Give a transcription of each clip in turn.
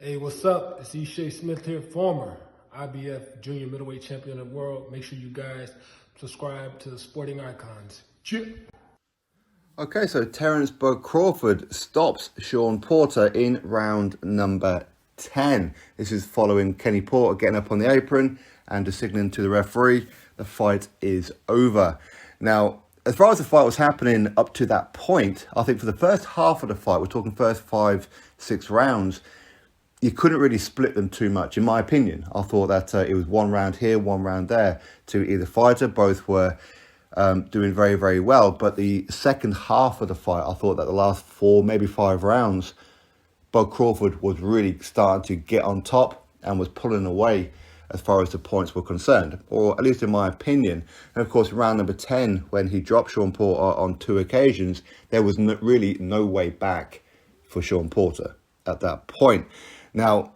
Hey, what's up? It's E. Smith here, former IBF Junior Middleweight Champion of the World. Make sure you guys subscribe to the Sporting Icons. Cheers. Okay, so Terrence Crawford stops Shawn Porter in round number 10. This is following Kenny Porter getting up on the apron and just signaling to the referee the fight is over. Now, as far as the fight was happening up to that point, I think for the first half of the fight, we're talking first 5-6 rounds, you couldn't really split them too much, in my opinion. I thought that it was one round here, one round there to either fighter. Both were doing very, very well. But the second half of the fight, I thought that the last 4, maybe 5 rounds, Crawford was really starting to get on top and was pulling away as far as the points were concerned, or at least in my opinion. And of course, round number 10, when he dropped Shawn Porter on 2 occasions, there was really no way back for Shawn Porter at that point. Now,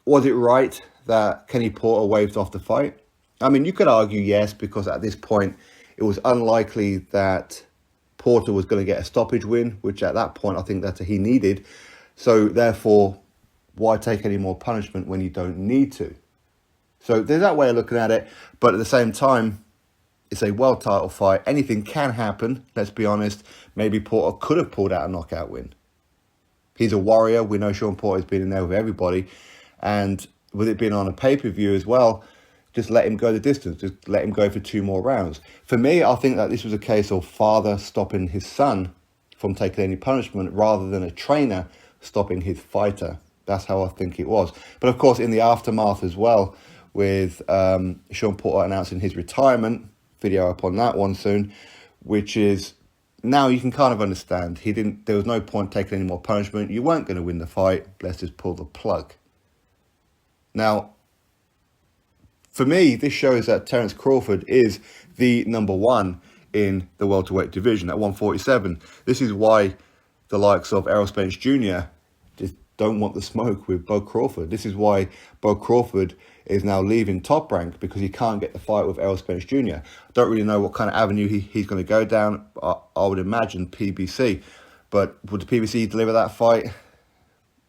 was it right that Kenny Porter waved off the fight? I mean, you could argue yes, because at this point, it was unlikely that Porter was going to get a stoppage win, which at that point, I think that he needed. So therefore, why take any more punishment when you don't need to? So there's that way of looking at it. But at the same time, it's a world title fight. Anything can happen, let's be honest. Maybe Porter could have pulled out a knockout win. He's a warrior. We know Shawn Porter's been in there with everybody. And with it being on a pay-per-view as well, just let him go the distance. Just let him go for 2 more rounds. For me, I think that this was a case of father stopping his son from taking any punishment rather than a trainer stopping his fighter. That's how I think it was. But of course, in the aftermath as well, with Shawn Porter announcing his retirement, video up on that one soon, which is... Now you can kind of understand. There was no point taking any more punishment. You weren't going to win the fight. Let's just pull the plug. Now, for me, this shows that Terrence Crawford is the number 1 in the welterweight division at 147. This is why the likes of Errol Spence Jr. just don't want the smoke with Crawford. This is why Crawford is now leaving Top Rank, because he can't get the fight with Errol Spence Jr. I don't really know what kind of avenue he's going to go down. I would imagine PBC. But would the PBC deliver that fight?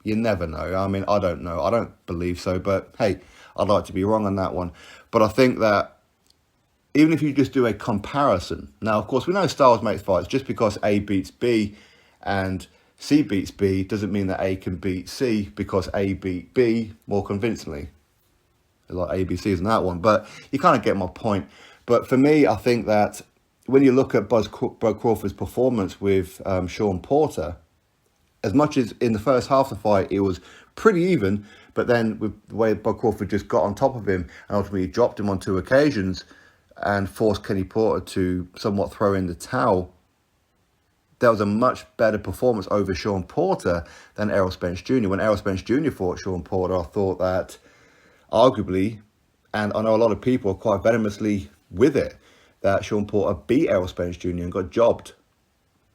You never know. I mean, I don't know. I don't believe so. But hey, I'd like to be wrong on that one. But I think that even if you just do a comparison. Now, of course, we know styles make fights. Just because A beats B and C beats B doesn't mean that A can beat C, because A beat B more convincingly. Like ABCs and that one, but you kind of get my point. But for me, I think that when you look at Bud Crawford's performance with Shawn Porter, as much as in the first half of the fight, it was pretty even, but then with the way Bud Crawford just got on top of him and ultimately dropped him on 2 occasions and forced Kenny Porter to somewhat throw in the towel, that was a much better performance over Shawn Porter than Errol Spence Jr. When Errol Spence Jr. fought Shawn Porter, I thought that arguably, and I know a lot of people are quite venomously with it, that Shawn Porter beat Errol Spence Jr. and got jobbed.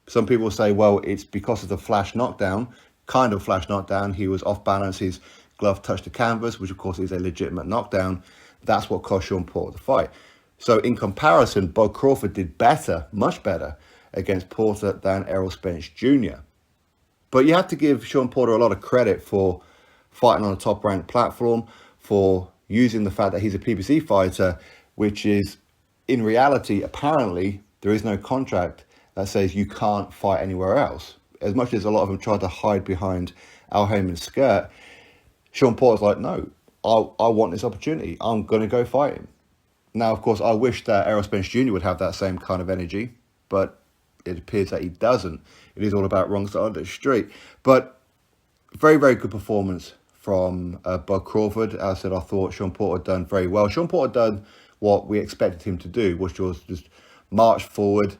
Some people say, well, it's because of the flash knockdown, kind of flash knockdown. He was off balance, his glove touched the canvas, which of course is a legitimate knockdown. That's what cost Shawn Porter the fight. So in comparison, Bud Crawford did better, much better, against Porter than Errol Spence Jr. But you have to give Shawn Porter a lot of credit for fighting on a top-ranked platform, for using the fact that he's a PBC fighter, which is, in reality, apparently, there is no contract that says you can't fight anywhere else. As much as a lot of them tried to hide behind Al Heyman's skirt, Shawn Porter's like, no, I want this opportunity. I'm going to go fight him. Now, of course, I wish that Errol Spence Jr. would have that same kind of energy, but it appears that he doesn't. It is all about wrong side of the street. But very, very good performance from Bud Crawford. As I said, I thought Shawn Porter done very well. Shawn Porter done what we expected him to do, which was just march forward,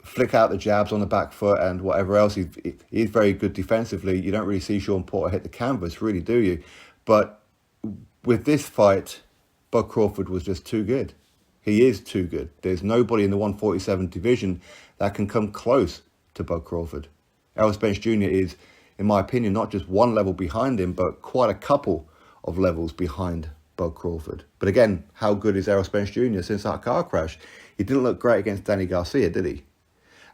flick out the jabs on the back foot and whatever else. He's very good defensively. You don't really see Shawn Porter hit the canvas, really, do you? But with this fight, Bud Crawford was just too good. He is too good. There's nobody in the 147 division that can come close to Bud Crawford. Errol Spence Jr. is, in my opinion, not just one level behind him, but quite a couple of levels behind Bud Crawford. But again, how good is Errol Spence Jr. since that car crash? He didn't look great against Danny Garcia, did he?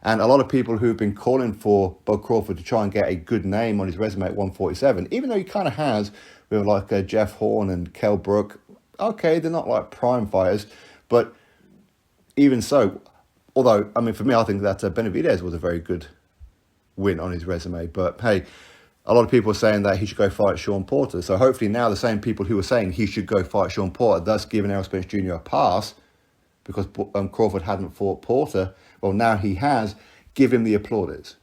And a lot of people who've been calling for Bud Crawford to try and get a good name on his resume at 147, even though he kind of has with like Jeff Horn and Kell Brook. Okay, they're not like prime fighters, but even so, although, I mean, for me, I think that Benavidez was a very good win on his resume. But hey, a lot of people are saying that he should go fight Shawn Porter. So hopefully now the same people who were saying he should go fight Shawn Porter, thus giving Errol Spence Jr. a pass because Crawford hadn't fought Porter, well, now he has, give him the applauders.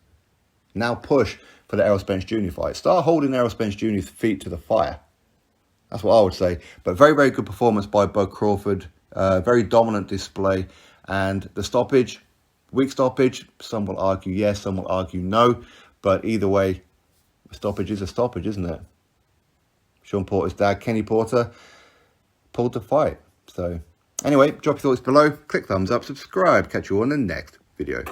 Now push for the Errol Spence Jr. fight. Start holding Errol Spence Jr.'s feet to the fire. That's what I would say. But very, very good performance by Bud Crawford. Very dominant display. And the stoppage, weak stoppage, some will argue yes, some will argue no. But either way, a stoppage is a stoppage, isn't it? Shawn Porter's dad, Kenny Porter, pulled the fight. So anyway, drop your thoughts below. Click thumbs up, subscribe. Catch you on the next video.